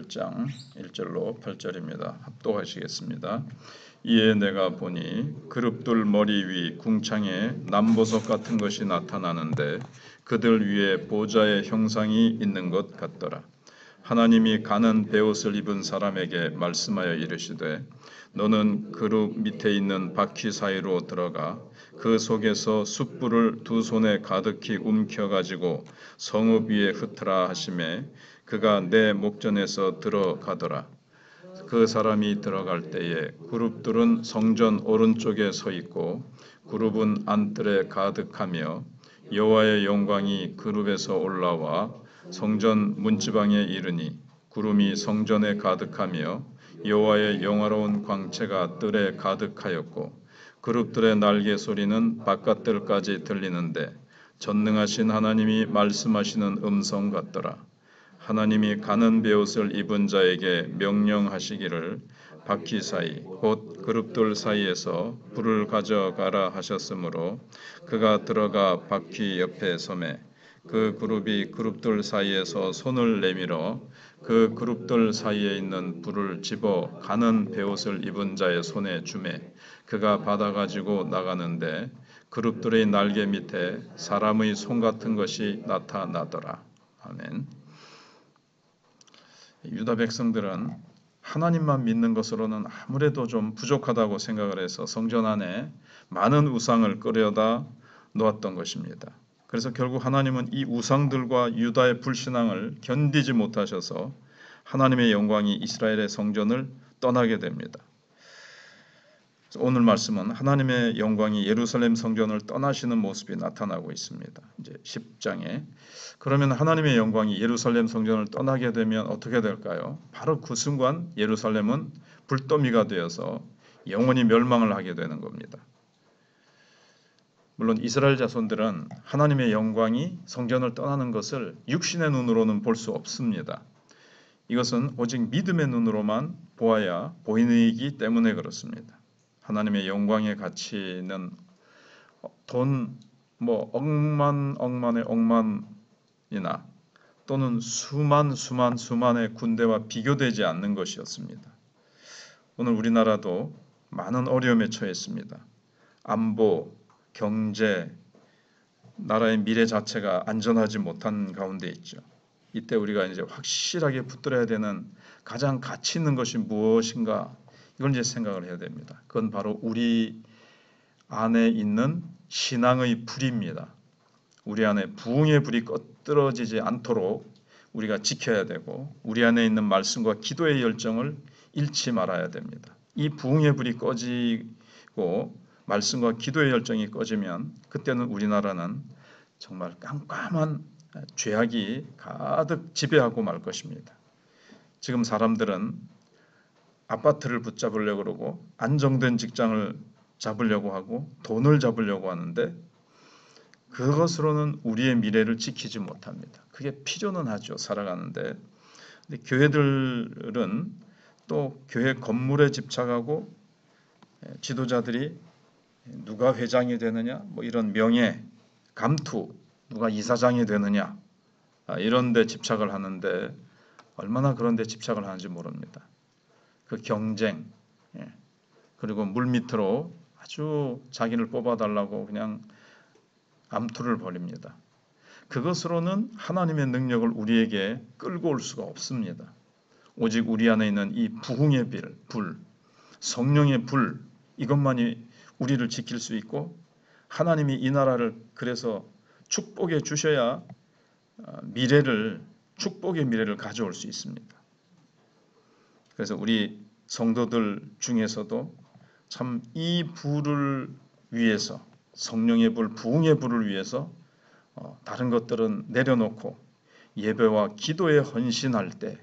8장 1절로 8절입니다. 합독하시겠습니다. 이에 내가 보니 그룹들 머리 위 궁창에 남보석 같은 것이 나타나는데 그들 위에 보좌의 형상이 있는 것 같더라. 하나님이 가는 베옷을 입은 사람에게 말씀하여 이르시되 너는 그룹 밑에 있는 바퀴 사이로 들어가 그 속에서 숯불을 두 손에 가득히 움켜가지고 성읍 위에 흩으라 하시매 그가 내 목전에서 들어가더라. 그 사람이 들어갈 때에 그룹들은 성전 오른쪽에 서 있고 그룹은 안뜰에 가득하며 여호와의 영광이 그룹에서 올라와 성전 문지방에 이르니 구름이 성전에 가득하며 여호와의 영화로운 광채가 뜰에 가득하였고 그룹들의 날개 소리는 바깥뜰까지 들리는데 전능하신 하나님이 말씀하시는 음성 같더라. 하나님이 가는 베옷을 입은 자에게 명령하시기를 바퀴 사이 곧 그룹들 사이에서 불을 가져가라 하셨으므로 그가 들어가 바퀴 옆에 서매 그 그룹이 그룹들 사이에서 손을 내밀어 그 그룹들 사이에 있는 불을 집어 가는 베옷을 입은 자의 손에 주매 그가 받아가지고 나가는데 그룹들의 날개 밑에 사람의 손 같은 것이 나타나더라. 아멘. 유다 백성들은 하나님만 믿는 것으로는 아무래도 좀 부족하다고 생각을 해서 성전 안에 많은 우상을 끌어다 놓았던 것입니다. 그래서 결국 하나님은 이 우상들과 유다의 불신앙을 견디지 못하셔서 하나님의 영광이 이스라엘의 성전을 떠나게 됩니다. 오늘 말씀은 하나님의 영광이 예루살렘 성전을 떠나시는 모습이 나타나고 있습니다. 이제 10장에 그러면 하나님의 영광이 예루살렘 성전을 떠나게 되면 어떻게 될까요? 바로 그 순간 예루살렘은 불더미가 되어서 영원히 멸망을 하게 되는 겁니다. 물론 이스라엘 자손들은 하나님의 영광이 성전을 떠나는 것을 육신의 눈으로는 볼 수 없습니다. 이것은 오직 믿음의 눈으로만 보아야 보이는 이기 때문에 그렇습니다. 하나님의 영광의 가치는 돈 억만의 억만이나 또는 수만의 군대와 비교되지 않는 것이었습니다. 오늘 우리나라도 많은 어려움에 처했습니다. 안보, 경제, 나라의 미래 자체가 안전하지 못한 가운데 있죠. 이때 우리가 이제 확실하게 붙들어야 되는 가장 가치 있는 것이 무엇인가? 이걸 이제 생각을 해야 됩니다. 그건 바로 우리 안에 있는 신앙의 불입니다. 우리 안에 부흥의 불이 꺼뜨러지지 않도록 우리가 지켜야 되고 우리 안에 있는 말씀과 기도의 열정을 잃지 말아야 됩니다. 이 부흥의 불이 꺼지고 말씀과 기도의 열정이 꺼지면 그때는 우리나라는 정말 깜깜한 죄악이 가득 지배하고 말 것입니다. 지금 사람들은 아파트를 붙잡으려고 그러고 안정된 직장을 잡으려고 하고 돈을 잡으려고 하는데 그것으로는 우리의 미래를 지키지 못합니다. 그게 필요는 하죠. 살아가는데. 근데 교회들은 또 교회 건물에 집착하고 지도자들이 누가 회장이 되느냐 이런 명예, 감투, 누가 이사장이 되느냐 이런 데 집착을 하는데 얼마나 그런 데 집착을 하는지 모릅니다. 그 경쟁 그리고 물밑으로 아주 자기를 뽑아달라고 그냥 암투를 벌입니다. 그것으로는 하나님의 능력을 우리에게 끌고 올 수가 없습니다. 오직 우리 안에 있는 이 부흥의 불, 성령의 불 이것만이 우리를 지킬 수 있고 하나님이 이 나라를 그래서 축복해 주셔야 축복의 미래를 가져올 수 있습니다. 그래서 우리 성도들 중에서도 참 이 불을 위해서 성령의 불, 부흥의 불을 위해서 다른 것들은 내려놓고 예배와 기도에 헌신할 때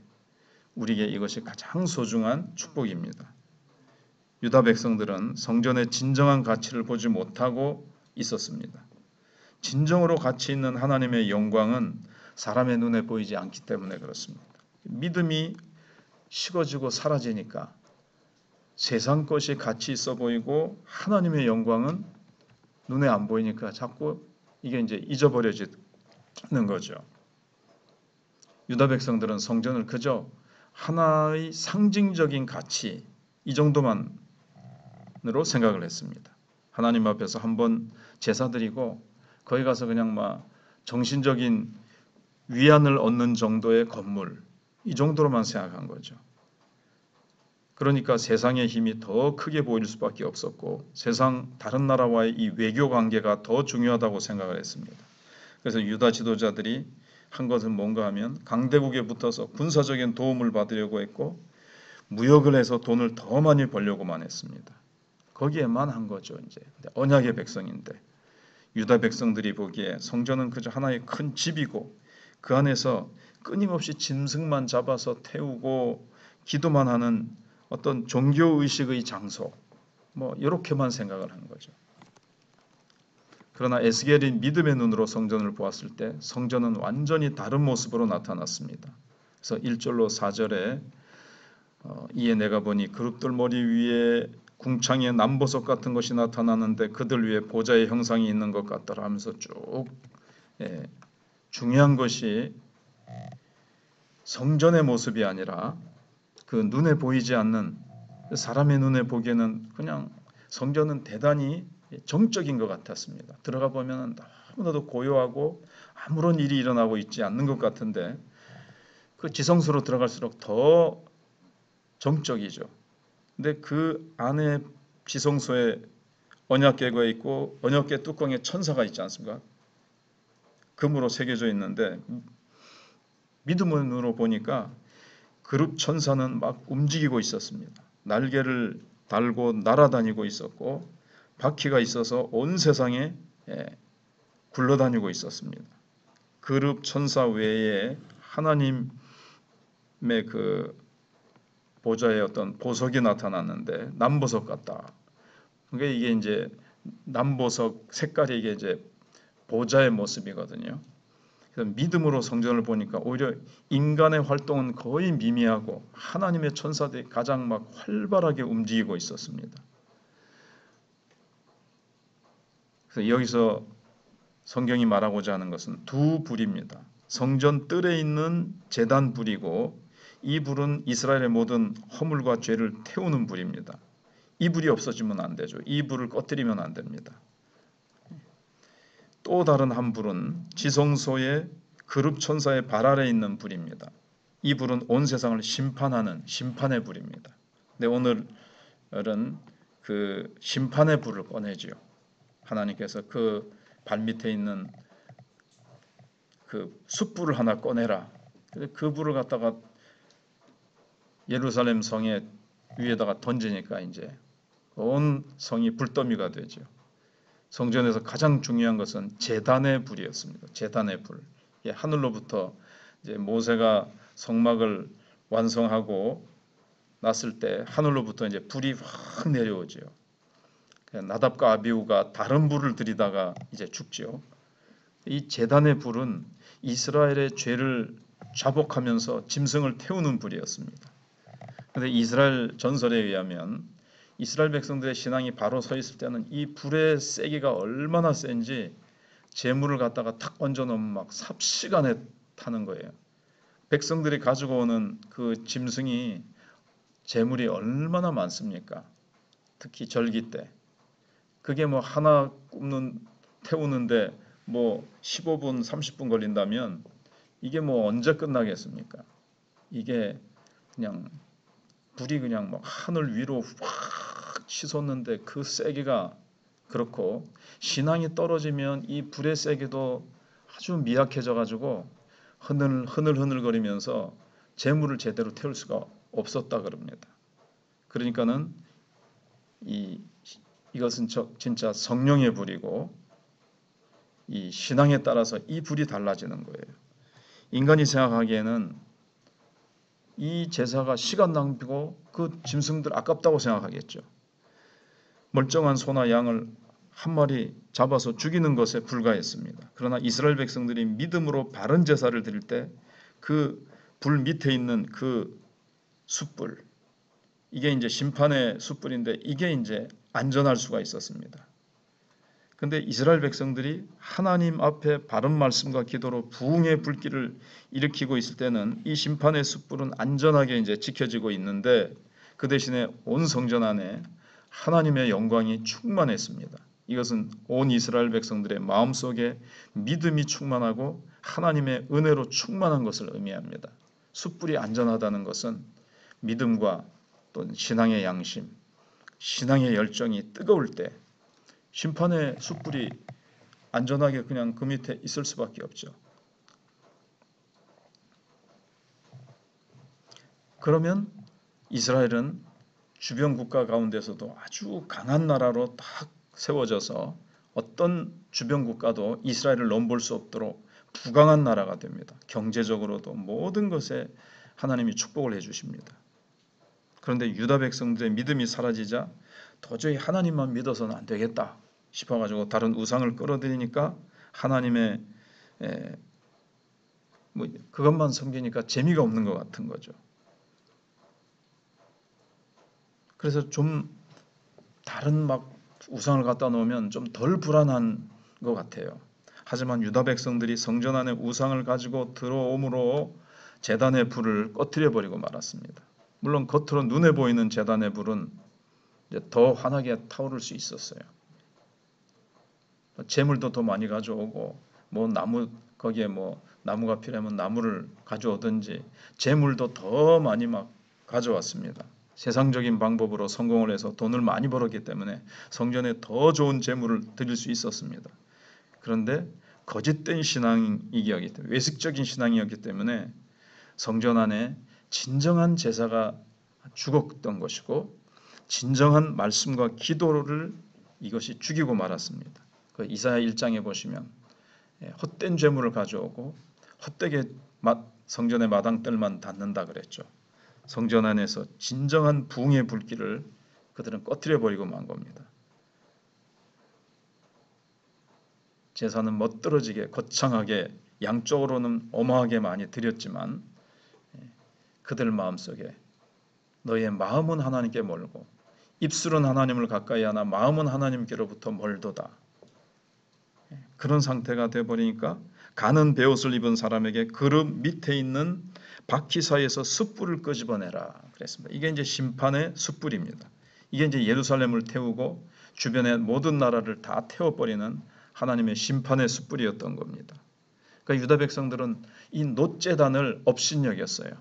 우리에게 이것이 가장 소중한 축복입니다. 유다 백성들은 성전의 진정한 가치를 보지 못하고 있었습니다. 진정으로 가치 있는 하나님의 영광은 사람의 눈에 보이지 않기 때문에 그렇습니다. 믿음이 식어지고 사라지니까 세상 것이 가치 있어 보이고 하나님의 영광은 눈에 안 보이니까 자꾸 이게 이제 잊어버려지는 거죠. 유다 백성들은 성전을 그저 하나의 상징적인 가치 이 정도만으로 생각을 했습니다. 하나님 앞에서 한번 제사 드리고 거기 가서 그냥 막 정신적인 위안을 얻는 정도의 건물 이 정도로만 생각한 거죠. 그러니까 세상의 힘이 더 크게 보일 수밖에 없었고 세상 다른 나라와의 이 외교 관계가 더 중요하다고 생각을 했습니다. 그래서 유다 지도자들이 한 것은 뭔가 하면 강대국에 붙어서 군사적인 도움을 받으려고 했고 무역을 해서 돈을 더 많이 벌려고만 했습니다. 거기에만 한 거죠. 이제 언약의 백성인데 유다 백성들이 보기에 성전은 그저 하나의 큰 집이고 그 안에서 끊임없이 짐승만 잡아서 태우고 기도만 하는 어떤 종교의식의 장소 뭐 이렇게만 생각을 한 거죠. 그러나 에스겔이 믿음의 눈으로 성전을 보았을 때 성전은 완전히 다른 모습으로 나타났습니다. 그래서 1절로 4절에 이에 내가 보니 그룹들 머리 위에 궁창에 남보석 같은 것이 나타나는데 그들 위에 보좌의 형상이 있는 것 같더라 하면서 쭉 중요한 것이 성전의 모습이 아니라 그 눈에 보이지 않는 사람의 눈에 보기에는 그냥 성전은 대단히 정적인 것 같았습니다. 들어가 보면 너무나도 고요하고 아무런 일이 일어나고 있지 않는 것 같은데 그 지성소로 들어갈수록 더 정적이죠. 근데 그 안에 지성소에 언약궤가 있고 언약궤 뚜껑에 천사가 있지 않습니까? 금으로 새겨져 있는데 믿음으로 보니까 그룹 천사는 막 움직이고 있었습니다. 날개를 달고 날아다니고 있었고 바퀴가 있어서 온 세상에 굴러다니고 있었습니다. 그룹 천사 외에 하나님의 그 보좌에 어떤 보석이 나타났는데 남보석 같다. 그게 이게 이제 남보석 색깔이 이게 이제 보좌의 모습이거든요. 그래서 믿음으로 성전을 보니까 오히려 인간의 활동은 거의 미미하고 하나님의 천사들이 가장 막 활발하게 움직이고 있었습니다. 그래서 여기서 성경이 말하고자 하는 것은 두 불입니다. 성전 뜰에 있는 제단 불이고 이 불은 이스라엘의 모든 허물과 죄를 태우는 불입니다. 이 불이 없어지면 안 되죠. 이 불을 꺼뜨리면 안 됩니다. 또 다른 한 불은 지성소의 그룹 천사의 발 아래에 있는 불입니다. 이 불은 온 세상을 심판하는 심판의 불입니다. 근데 오늘은 그 심판의 불을 꺼내지요. 하나님께서 그 발밑에 있는 그 숯불을 하나 꺼내라. 그 불을 갖다가 예루살렘 성의 위에다가 던지니까 이제 온 성이 불더미가 되죠. 성전에서 가장 중요한 것은 제단의 불이었습니다. 제단의 불. 하늘로부터 이제 모세가 성막을 완성하고 났을 때 하늘로부터 이제 불이 확 내려오죠. 나답과 아비후가 다른 불을 들이다가 이제 죽죠. 이 제단의 불은 이스라엘의 죄를 자복하면서 짐승을 태우는 불이었습니다. 그런데 이스라엘 전설에 의하면 이스라엘 백성들의 신앙이 바로 서 있을 때는 이 불의 세기가 얼마나 센지 재물을 갖다가 탁 얹어 놓으면 막 삽시간에 타는 거예요. 백성들이 가지고 오는 그 짐승이 재물이 얼마나 많습니까? 특히 절기 때. 그게 뭐 하나 태우는데 뭐 15분, 30분 걸린다면 이게 뭐 언제 끝나겠습니까? 이게 그냥 불이 그냥 막 하늘 위로 확 치솟는데 그 세기가 그렇고 신앙이 떨어지면 이 불의 세기도 아주 미약해져 가지고 흐늘흐늘거리면서 재물을 제대로 태울 수가 없었다 그럽니다. 그러니까는 이것은 진짜 성령의 불이고 이 신앙에 따라서 이 불이 달라지는 거예요. 인간이 생각하기에는 이 제사가 시간 낭비고 그 짐승들 아깝다고 생각하겠죠. 멀쩡한 소나 양을 한 마리 잡아서 죽이는 것에 불과했습니다. 그러나 이스라엘 백성들이 믿음으로 바른 제사를 드릴 때 그 불 밑에 있는 그 숯불, 이게 이제 심판의 숯불인데 이게 이제 안전할 수가 있었습니다. 근데 이스라엘 백성들이 하나님 앞에 바른 말씀과 기도로 부흥의 불길을 일으키고 있을 때는 이 심판의 숯불은 안전하게 이제 지켜지고 있는데 그 대신에 온 성전 안에 하나님의 영광이 충만했습니다. 이것은 온 이스라엘 백성들의 마음속에 믿음이 충만하고 하나님의 은혜로 충만한 것을 의미합니다. 숯불이 안전하다는 것은 믿음과 또 신앙의 양심, 신앙의 열정이 뜨거울 때 심판의 숯불이 안전하게 그냥 그 밑에 있을 수밖에 없죠. 그러면 이스라엘은 주변 국가 가운데서도 아주 강한 나라로 딱 세워져서 어떤 주변 국가도 이스라엘을 넘볼 수 없도록 부강한 나라가 됩니다. 경제적으로도 모든 것에 하나님이 축복을 해주십니다. 그런데 유다 백성들의 믿음이 사라지자 도저히 하나님만 믿어서는 안 되겠다 싶어가지고 다른 우상을 끌어들이니까 하나님의 그것만 섬기니까 재미가 없는 것 같은 거죠. 그래서 좀 다른 막 우상을 갖다 놓으면 좀 덜 불안한 것 같아요. 하지만 유다 백성들이 성전 안에 우상을 가지고 들어오므로 제단의 불을 꺼트려 버리고 말았습니다. 물론 겉으로 눈에 보이는 제단의 불은 이제 더 환하게 타오를 수 있었어요. 재물도 더 많이 가져오고 뭐 나무 거기에 뭐 나무가 필요하면 나무를 가져오든지 재물도 더 많이 막 가져왔습니다. 세상적인 방법으로 성공을 해서 돈을 많이 벌었기 때문에 성전에 더 좋은 재물을 드릴 수 있었습니다. 그런데 거짓된 신앙이기 때문에 외식적인 신앙이었기 때문에 성전 안에 진정한 제사가 죽었던 것이고 진정한 말씀과 기도를 이것이 죽이고 말았습니다. 그 이사야 1장에 보시면 헛된 재물을 가져오고 헛되게 성전의 마당들만 닫는다 그랬죠. 성전 안에서 진정한 부흥의 불길을 그들은 꺼트려 버리고 만 겁니다. 제사는 멋들어지게 거창하게 양쪽으로는 어마하게 많이 드렸지만 그들 마음속에 너의 마음은 하나님께 멀고 입술은 하나님을 가까이 하나 마음은 하나님께로부터 멀도다. 그런 상태가 되어버리니까 가는 베옷을 입은 사람에게 그릇 밑에 있는 바퀴 사이에서 숯불을 끄집어내라 그랬습니다. 이게 이제 심판의 숯불입니다. 이게 이제 예루살렘을 태우고 주변의 모든 나라를 다 태워버리는 하나님의 심판의 숯불이었던 겁니다. 그러니까 유다 백성들은 이 놋제단을 업신여겼어요.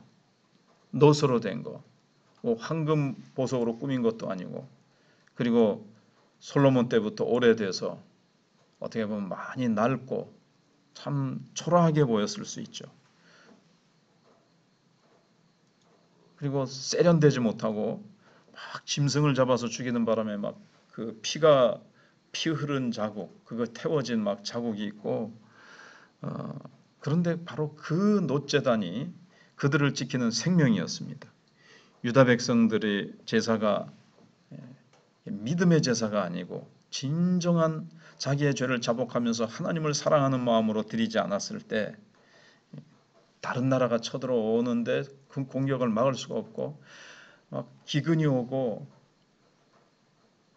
놋으로 된 거, 뭐 황금 보석으로 꾸민 것도 아니고, 그리고 솔로몬 때부터 오래돼서 어떻게 보면 많이 낡고 참 초라하게 보였을 수 있죠. 그리고 세련되지 못하고 막 짐승을 잡아서 죽이는 바람에 막 그 피 흐른 자국, 그거 태워진 막 자국이 있고, 그런데 바로 그 놋제단이 그들을 지키는 생명이었습니다. 유다 백성들의 제사가 믿음의 제사가 아니고 진정한 자기의 죄를 자복하면서 하나님을 사랑하는 마음으로 드리지 않았을 때 다른 나라가 쳐들어오는데 그 공격을 막을 수가 없고 막 기근이 오고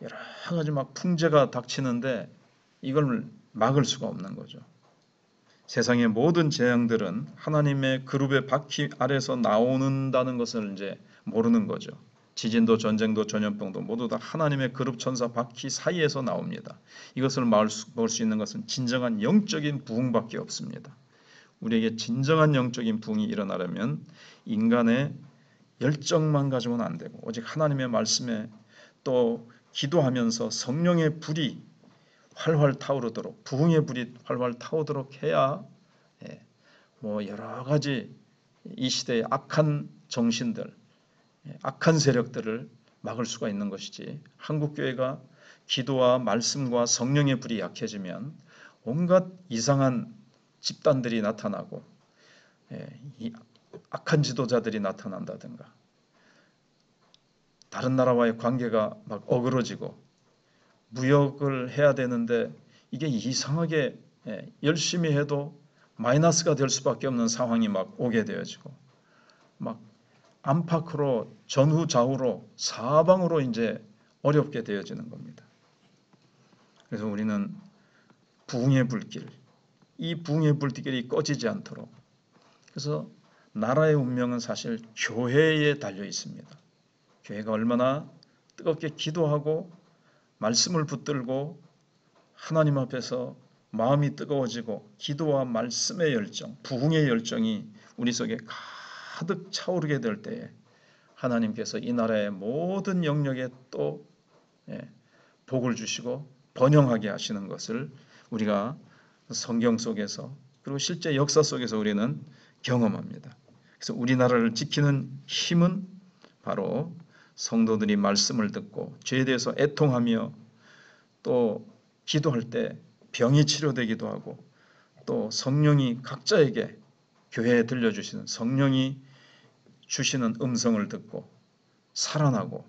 여러 가지 막 풍재가 닥치는데 이걸 막을 수가 없는 거죠. 세상의 모든 재앙들은 하나님의 그룹의 바퀴 아래서 나오는다는 것을 이제 모르는 거죠. 지진도 전쟁도 전염병도 모두 다 하나님의 그룹 천사 바퀴 사이에서 나옵니다. 이것을 볼 수 있는 것은 진정한 영적인 부흥밖에 없습니다. 우리에게 진정한 영적인 부흥이 일어나려면 인간의 열정만 가지고는 안 되고 오직 하나님의 말씀에 또 기도하면서 성령의 불이 활활 타오르도록 부흥의 불이 활활 타오르도록 해야 뭐 여러 가지 이 시대의 악한 정신들, 악한 세력들을 막을 수가 있는 것이지 한국 교회가 기도와 말씀과 성령의 불이 약해지면 온갖 이상한 집단들이 나타나고 이 악한 지도자들이 나타난다든가 다른 나라와의 관계가 막 어그러지고 무역을 해야 되는데 이게 이상하게 열심히 해도 마이너스가 될 수밖에 없는 상황이 막 오게 되어지고 막 안팎으로 전후 좌우로 사방으로 이제 어렵게 되어지는 겁니다. 그래서 우리는 부흥의 불길, 이 부흥의 불길이 꺼지지 않도록. 그래서 나라의 운명은 사실 교회에 달려 있습니다. 교회가 얼마나 뜨겁게 기도하고 말씀을 붙들고 하나님 앞에서 마음이 뜨거워지고 기도와 말씀의 열정, 부흥의 열정이 우리 속에 가득 차오르게 될 때에 하나님께서 이 나라의 모든 영역에 또 복을 주시고 번영하게 하시는 것을 우리가 성경 속에서 그리고 실제 역사 속에서 우리는 경험합니다. 그래서 우리나라를 지키는 힘은 바로 성도들이 말씀을 듣고 죄에 대해서 애통하며 또 기도할 때 병이 치료되기도 하고 또 성령이 각자에게 교회에 들려주시는 성령이 주시는 음성을 듣고 살아나고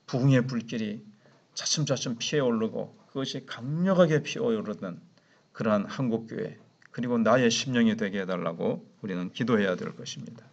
부흥의 불길이 차츰차츰 피어오르고 그것이 강력하게 피어오르는 그러한 한국교회 그리고 나의 심령이 되게 해달라고 우리는 기도해야 될 것입니다.